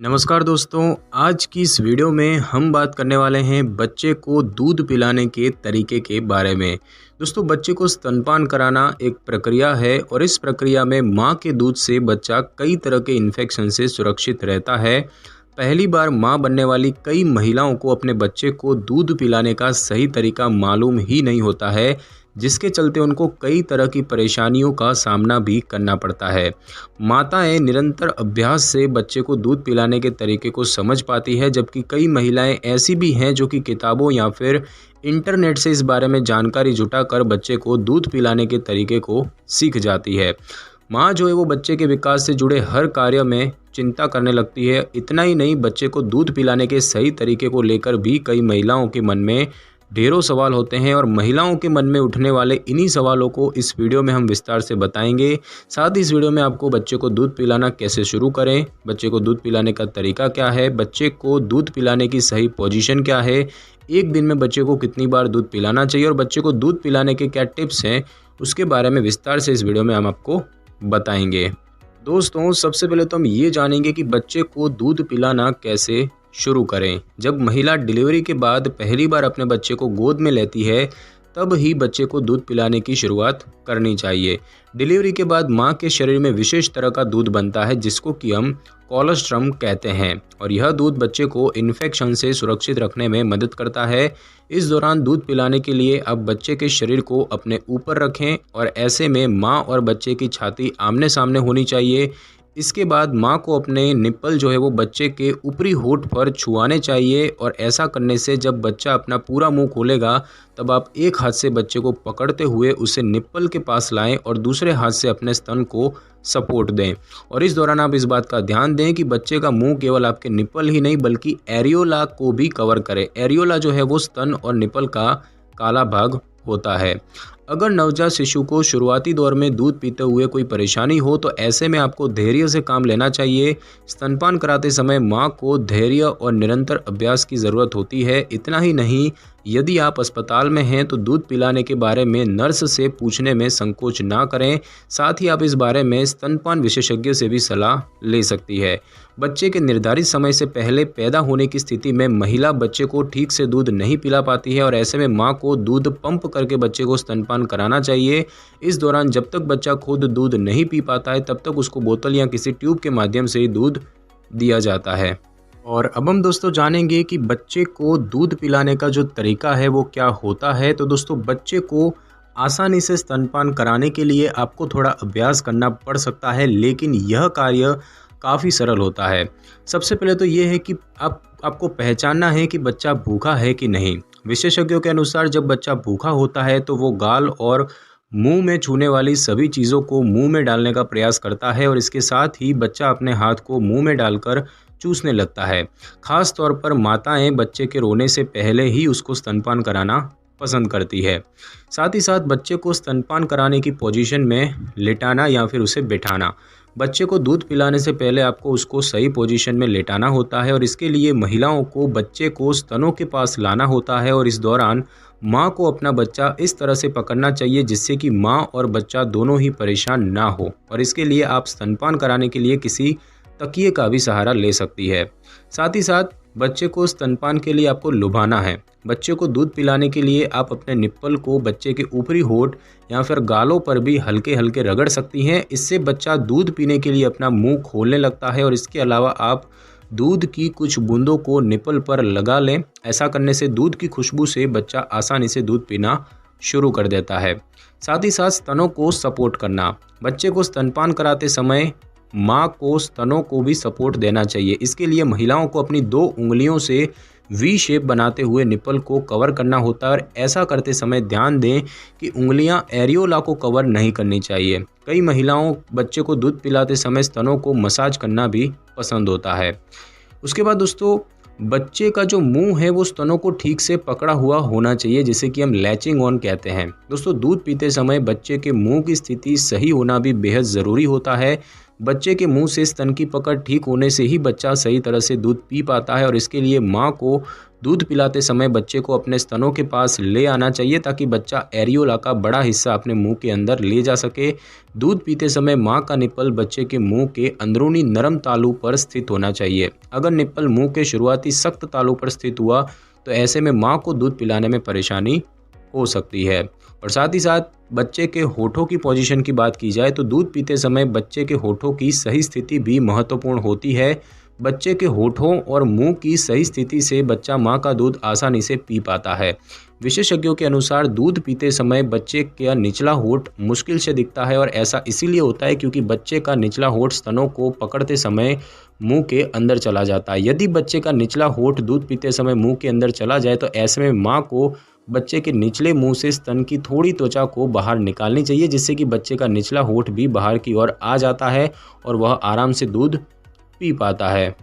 नमस्कार दोस्तों, आज की इस वीडियो में हम बात करने वाले हैं बच्चे को दूध पिलाने के तरीके के बारे में। दोस्तों, बच्चे को स्तनपान कराना एक प्रक्रिया है और इस प्रक्रिया में माँ के दूध से बच्चा कई तरह के इन्फेक्शन से सुरक्षित रहता है। पहली बार माँ बनने वाली कई महिलाओं को अपने बच्चे को दूध पिलाने का सही तरीका मालूम ही नहीं होता है, जिसके चलते उनको कई तरह की परेशानियों का सामना भी करना पड़ता है। माताएं निरंतर अभ्यास से बच्चे को दूध पिलाने के तरीके को समझ पाती है, जबकि कई महिलाएं ऐसी भी हैं जो कि किताबों या फिर इंटरनेट से इस बारे में जानकारी जुटाकर बच्चे को दूध पिलाने के तरीके को सीख जाती है। माँ जो है वो बच्चे के विकास से जुड़े हर कार्य में चिंता करने लगती है। इतना ही नहीं, बच्चे को दूध पिलाने के सही तरीके को लेकर भी कई महिलाओं के मन में ढेरों सवाल होते हैं और महिलाओं के मन में उठने वाले इन्हीं सवालों को इस वीडियो में हम विस्तार से बताएंगे। साथ ही इस वीडियो में आपको बच्चे को दूध पिलाना कैसे शुरू करें, बच्चे को दूध पिलाने का तरीका क्या है, बच्चे को दूध पिलाने की सही पोजीशन क्या है, एक दिन में बच्चे को कितनी बार दूध पिलाना चाहिए और बच्चे को दूध पिलाने के क्या टिप्स हैं, उसके बारे में विस्तार से इस वीडियो में हम आपको बताएंगे। दोस्तों, सबसे पहले तो हम ये जानेंगे कि बच्चे को दूध पिलाना कैसे शुरू करें। जब महिला डिलीवरी के बाद पहली बार अपने बच्चे को गोद में लेती है, तब ही बच्चे को दूध पिलाने की शुरुआत करनी चाहिए। डिलीवरी के बाद मां के शरीर में विशेष तरह का दूध बनता है, जिसको कि हम कोलोस्ट्रम कहते हैं, और यह दूध बच्चे को इन्फेक्शन से सुरक्षित रखने में मदद करता है। इस दौरान दूध पिलाने के लिए आप बच्चे के शरीर को अपने ऊपर रखें और ऐसे में मां और बच्चे की छाती आमने सामने होनी चाहिए। इसके बाद माँ को अपने निप्पल जो है वो बच्चे के ऊपरी होंठ पर छुआने चाहिए और ऐसा करने से जब बच्चा अपना पूरा मुंह खोलेगा, तब आप एक हाथ से बच्चे को पकड़ते हुए उसे निप्पल के पास लाएं और दूसरे हाथ से अपने स्तन को सपोर्ट दें। और इस दौरान आप इस बात का ध्यान दें कि बच्चे का मुंह केवल आपके निप्पल ही नहीं बल्कि एरियोला को भी कवर करे। एरियोला जो है वो स्तन और निप्पल का काला भाग होता है। अगर नवजात शिशु को शुरुआती दौर में दूध पीते हुए कोई परेशानी हो तो ऐसे में आपको धैर्य से काम लेना चाहिए। स्तनपान कराते समय मां को धैर्य और निरंतर अभ्यास की ज़रूरत होती है। इतना ही नहीं, यदि आप अस्पताल में हैं तो दूध पिलाने के बारे में नर्स से पूछने में संकोच ना करें। साथ ही आप इस बारे में स्तनपान विशेषज्ञ से भी सलाह ले सकती है। बच्चे के निर्धारित समय से पहले पैदा होने की स्थिति में महिला बच्चे को ठीक से दूध नहीं पिला पाती है और ऐसे में मां को दूध पंप करके बच्चे को स्तनपान कराना चाहिए। इस दौरान जब तक बच्चा खुद दूध नहीं पी पाता है, तब तक उसको बोतल या किसी ट्यूब के माध्यम से ही दूध दिया जाता है। और अब हम दोस्तों जानेंगे कि बच्चे को दूध पिलाने का जो तरीका है वो क्या होता है। तो दोस्तों, बच्चे को आसानी से स्तनपान कराने के लिए आपको थोड़ा अभ्यास करना पड़ सकता है, लेकिन यह कार्य काफ़ी सरल होता है। सबसे पहले तो ये है कि आपको पहचानना है कि बच्चा भूखा है कि नहीं। विशेषज्ञों के अनुसार जब बच्चा भूखा होता है तो वो गाल और मुंह में छूने वाली सभी चीज़ों को मुंह में डालने का प्रयास करता है और इसके साथ ही बच्चा अपने हाथ को मुंह में डालकर चूसने लगता है। खास तौर पर माताएं बच्चे के रोने से पहले ही उसको स्तनपान कराना पसंद करती है। साथ ही साथ बच्चे को स्तनपान कराने की पोजीशन में लेटाना या फिर उसे बिठाना। बच्चे को दूध पिलाने से पहले आपको उसको सही पोजीशन में लेटाना होता है और इसके लिए महिलाओं को बच्चे को स्तनों के पास लाना होता है और इस दौरान माँ को अपना बच्चा इस तरह से पकड़ना चाहिए जिससे कि माँ और बच्चा दोनों ही परेशान ना हो। और इसके लिए आप स्तनपान कराने के लिए किसी तकिए का भी सहारा ले सकती है। साथ ही साथ बच्चे को स्तनपान के लिए आपको लुभाना है। बच्चे को दूध पिलाने के लिए आप अपने निप्पल को बच्चे के ऊपरी होंठ या फिर गालों पर भी हल्के हल्के रगड़ सकती हैं। इससे बच्चा दूध पीने के लिए अपना मुंह खोलने लगता है और इसके अलावा आप दूध की कुछ बूंदों को निप्पल पर लगा लें। ऐसा करने से दूध की खुशबू से बच्चा आसानी से दूध पीना शुरू कर देता है। साथ ही साथ स्तनों को सपोर्ट करना। बच्चे को स्तनपान कराते समय माँ को स्तनों को भी सपोर्ट देना चाहिए। इसके लिए महिलाओं को अपनी 2 उंगलियों से वी शेप बनाते हुए निप्पल को कवर करना होता है और ऐसा करते समय ध्यान दें कि उंगलियां एरियोला को कवर नहीं करनी चाहिए। कई महिलाओं बच्चे को दूध पिलाते समय स्तनों को मसाज करना भी पसंद होता है। उसके बाद दोस्तों, बच्चे का जो मुंह है वो स्तनों को ठीक से पकड़ा हुआ होना चाहिए, जिसे कि हम लैचिंग ऑन कहते हैं। दोस्तों, दूध पीते समय बच्चे के मुंह की स्थिति सही होना भी बेहद ज़रूरी होता है। बच्चे के मुंह से स्तन की पकड़ ठीक होने से ही बच्चा सही तरह से दूध पी पाता है और इसके लिए माँ को दूध पिलाते समय बच्चे को अपने स्तनों के पास ले आना चाहिए ताकि बच्चा एरियोला का बड़ा हिस्सा अपने मुंह के अंदर ले जा सके। दूध पीते समय माँ का निप्पल बच्चे के मुंह के अंदरूनी नरम तालू पर स्थित होना चाहिए। अगर निप्पल मुंह के शुरुआती सख्त तालू पर स्थित हुआ तो ऐसे में माँ को दूध पिलाने में परेशानी हो सकती है। और साथ ही साथ बच्चे के होठों की पोजीशन की बात की जाए तो दूध पीते समय बच्चे के होठों की सही स्थिति भी महत्वपूर्ण होती है। बच्चे के होठों और मुंह की सही स्थिति से बच्चा मां का दूध आसानी से पी पाता है। विशेषज्ञों के अनुसार दूध पीते समय बच्चे का निचला होठ मुश्किल से दिखता है और ऐसा इसीलिए होता है क्योंकि बच्चे का निचला होठ स्तनों को पकड़ते समय मुंह के अंदर चला जाता है। यदि बच्चे का निचला होठ दूध पीते समय मुंह के अंदर चला जाए तो ऐसे में माँ को बच्चे के निचले मुंह से स्तन की थोड़ी त्वचा को बाहर निकालनी चाहिए, जिससे कि बच्चे का निचला होठ भी बाहर की ओर आ जाता है और वह आराम से दूध पी पाता है।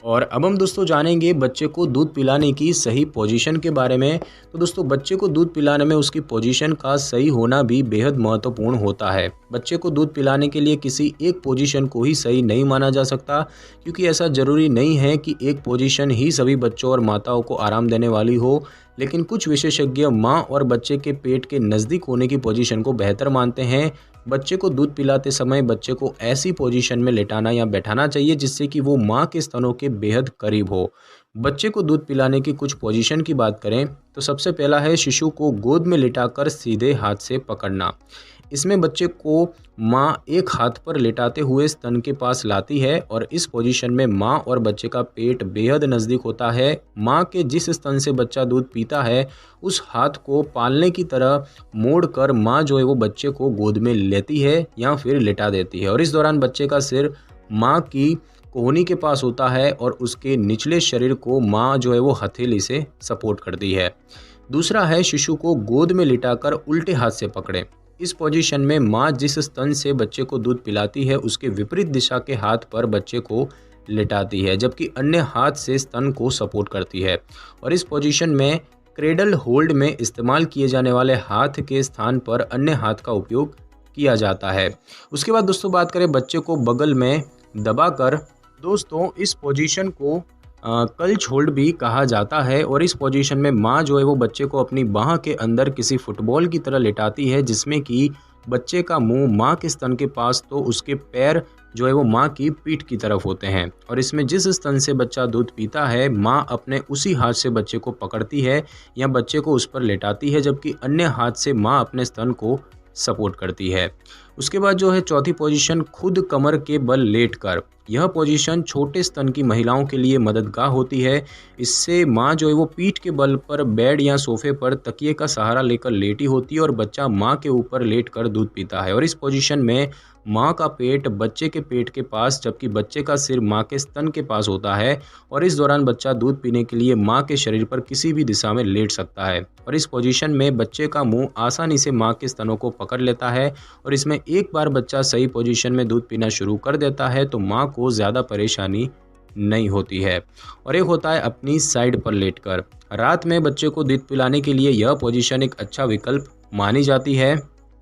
और अब हम दोस्तों जानेंगे बच्चे को दूध पिलाने की सही पोजीशन के बारे में। तो दोस्तों बच्चे को दूध पिलाने में उसकी पोजीशन का सही होना भी बेहद महत्वपूर्ण होता है। बच्चे को दूध पिलाने के लिए किसी एक पोजीशन को ही सही नहीं माना जा सकता, क्योंकि ऐसा जरूरी नहीं है कि एक पोजीशन ही सभी बच्चों और माताओं को आराम देने वाली हो। लेकिन कुछ विशेषज्ञ माँ और बच्चे के पेट के नज़दीक होने की पोजीशन को बेहतर मानते हैं। बच्चे को दूध पिलाते समय बच्चे को ऐसी पोजीशन में लेटाना या बैठाना चाहिए जिससे कि वो माँ के स्तनों के बेहद करीब हो। बच्चे को दूध पिलाने की कुछ पोजीशन की बात करें तो सबसे पहला है शिशु को गोद में लिटाकर सीधे हाथ से पकड़ना। इसमें बच्चे को माँ एक हाथ पर लेटाते हुए स्तन के पास लाती है और इस पोजीशन में माँ और बच्चे का पेट बेहद नज़दीक होता है। माँ के जिस स्तन से बच्चा दूध पीता है उस हाथ को पालने की तरह मोड़कर माँ जो है वो बच्चे को गोद में लेती है या फिर लेटा देती है और इस दौरान बच्चे का सिर माँ की कोहनी के पास होता है और उसके निचले शरीर को माँ जो है वो हथेली से सपोर्ट करती है। दूसरा है शिशु को गोद में लिटाकर उल्टे हाथ से पकड़ें। इस पोजीशन में माँ जिस स्तन से बच्चे को दूध पिलाती है उसके विपरीत दिशा के हाथ पर बच्चे को लिटाती है, जबकि अन्य हाथ से स्तन को सपोर्ट करती है। और इस पोजीशन में क्रेडल होल्ड में इस्तेमाल किए जाने वाले हाथ के स्थान पर अन्य हाथ का उपयोग किया जाता है। उसके बाद दोस्तों बात करें बच्चे को बगल में दबाकर, दोस्तों इस पोजीशन को कल्च होल्ड भी कहा जाता है और इस पोजीशन में माँ जो है वो बच्चे को अपनी बाह के अंदर किसी फुटबॉल की तरह लिटाती है, जिसमें कि बच्चे का मुंह माँ के स्तन के पास तो उसके पैर जो है वो माँ की पीठ की तरफ होते हैं। और इसमें जिस स्तन से बच्चा दूध पीता है माँ अपने उसी हाथ से बच्चे को पकड़ती है या बच्चे को उस पर लेटाती है, जबकि अन्य हाथ से माँ अपने स्तन को सपोर्ट करती है। उसके बाद जो है चौथी पोजीशन खुद कमर के बल लेटकर। यह पोजीशन छोटे स्तन की महिलाओं के लिए मददगार होती है। इससे माँ जो है वो पीठ के बल पर बेड या सोफे पर तकिए का सहारा लेकर लेटी होती है और बच्चा माँ के ऊपर लेटकर दूध पीता है। और इस पोजीशन में माँ का पेट बच्चे के पेट के पास जबकि बच्चे का सिर माँ के स्तन के पास होता है और इस दौरान बच्चा दूध पीने के लिए माँ के शरीर पर किसी भी दिशा में लेट सकता है। और इस पोजीशन में बच्चे का मुंह आसानी से माँ के स्तनों को पकड़ लेता है और इसमें एक बार बच्चा सही पोजीशन में दूध पीना शुरू कर देता है तो माँ को ज़्यादा परेशानी नहीं होती है। और एक होता है अपनी साइड पर लेटकर। रात में बच्चे को दूध पिलाने के लिए यह पोजीशन एक अच्छा विकल्प मानी जाती है।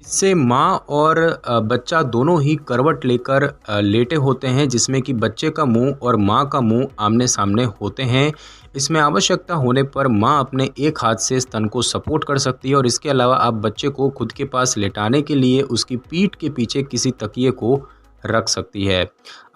इससे माँ और बच्चा दोनों ही करवट लेकर लेटे होते हैं, जिसमें कि बच्चे का मुंह और माँ का मुंह आमने सामने होते हैं। इसमें आवश्यकता होने पर माँ अपने एक हाथ से स्तन को सपोर्ट कर सकती है और इसके अलावा आप बच्चे को खुद के पास लेटाने के लिए उसकी पीठ के पीछे किसी तकिए को रख सकती है।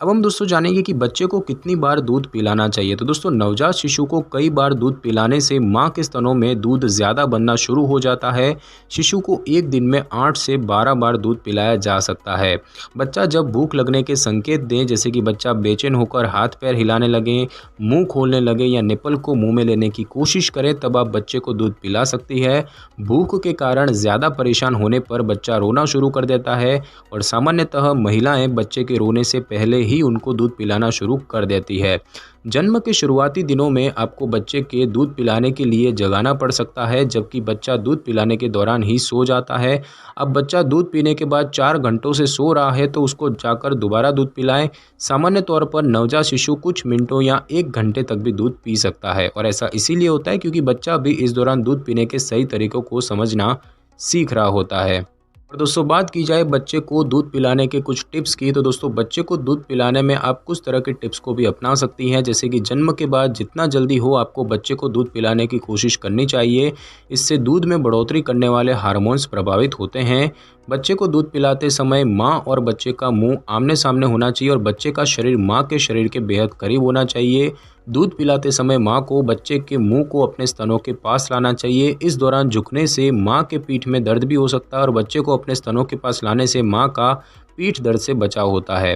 अब हम दोस्तों जानेंगे कि बच्चे को कितनी बार दूध पिलाना चाहिए। तो दोस्तों नवजात शिशु को कई बार दूध पिलाने से माँ के स्तनों में दूध ज़्यादा बनना शुरू हो जाता है। शिशु को एक दिन में 8 से 12 बार दूध पिलाया जा सकता है। बच्चा जब भूख लगने के संकेत दें, जैसे कि बच्चा बेचैन होकर हाथ पैर हिलाने लगे, मुंह खोलने लगे या निपल को मुंह में लेने की कोशिश करें, तब आप बच्चे को दूध पिला सकती है। भूख के कारण ज़्यादा परेशान होने पर बच्चा रोना शुरू कर देता है और सामान्यतः महिलाएं बच्चे के रोने से पहले ही उनको दूध पिलाना शुरू कर देती है। जन्म के शुरुआती दिनों में आपको बच्चे के दूध पिलाने के लिए जगाना पड़ सकता है, जबकि बच्चा दूध पिलाने के दौरान ही सो जाता है। अब बच्चा दूध पीने के बाद 4 घंटों से सो रहा है तो उसको जाकर दोबारा दूध पिलाएं। सामान्य तौर पर नवजात शिशु कुछ मिनटों या 1 घंटे तक भी दूध पी सकता है और ऐसा इसीलिए होता है क्योंकि बच्चा भी इस दौरान दूध पीने के सही तरीकों को समझना सीख रहा होता है। और दोस्तों बात की जाए बच्चे को दूध पिलाने के कुछ टिप्स की, तो दोस्तों बच्चे को दूध पिलाने में आप कुछ तरह के टिप्स को भी अपना सकती हैं। जैसे कि जन्म के बाद जितना जल्दी हो आपको बच्चे को दूध पिलाने की कोशिश करनी चाहिए। इससे दूध में बढ़ोतरी करने वाले हार्मोन्स प्रभावित होते हैं। बच्चे को दूध पिलाते समय माँ और बच्चे का मुंह आमने सामने होना चाहिए और बच्चे का शरीर माँ के शरीर के बेहद करीब होना चाहिए। दूध पिलाते समय माँ को बच्चे के मुंह को अपने स्तनों के पास लाना चाहिए। इस दौरान झुकने से माँ के पीठ में दर्द भी हो सकता है और बच्चे को अपने स्तनों के पास लाने से माँ का पीठ दर्द से बचाव होता है।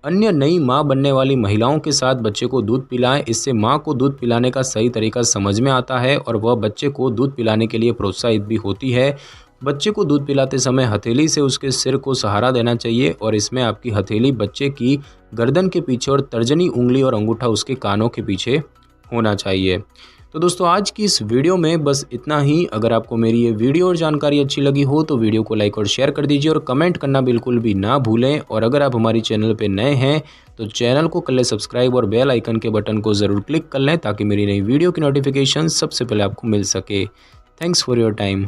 अन्य नई माँ बनने वाली महिलाओं के साथ बच्चे को दूध पिलाएं। इससे माँ को दूध पिलाने का सही तरीका समझ में आता है और वह बच्चे को दूध पिलाने के लिए प्रोत्साहित भी होती है। बच्चे को दूध पिलाते समय हथेली से उसके सिर को सहारा देना चाहिए और इसमें आपकी हथेली बच्चे की गर्दन के पीछे और तर्जनी उंगली और अंगूठा उसके कानों के पीछे होना चाहिए। तो दोस्तों आज की इस वीडियो में बस इतना ही। अगर आपको मेरी ये वीडियो और जानकारी अच्छी लगी हो तो वीडियो को लाइक और शेयर कर दीजिए और कमेंट करना बिल्कुल भी ना भूलें। और अगर आप हमारी चैनल पे नए हैं तो चैनल को कर लें सब्सक्राइब और बेल आइकन के बटन को ज़रूर क्लिक कर लें ताकि मेरी नई वीडियो की नोटिफिकेशन सबसे पहले आपको मिल सके। Thanks for your time.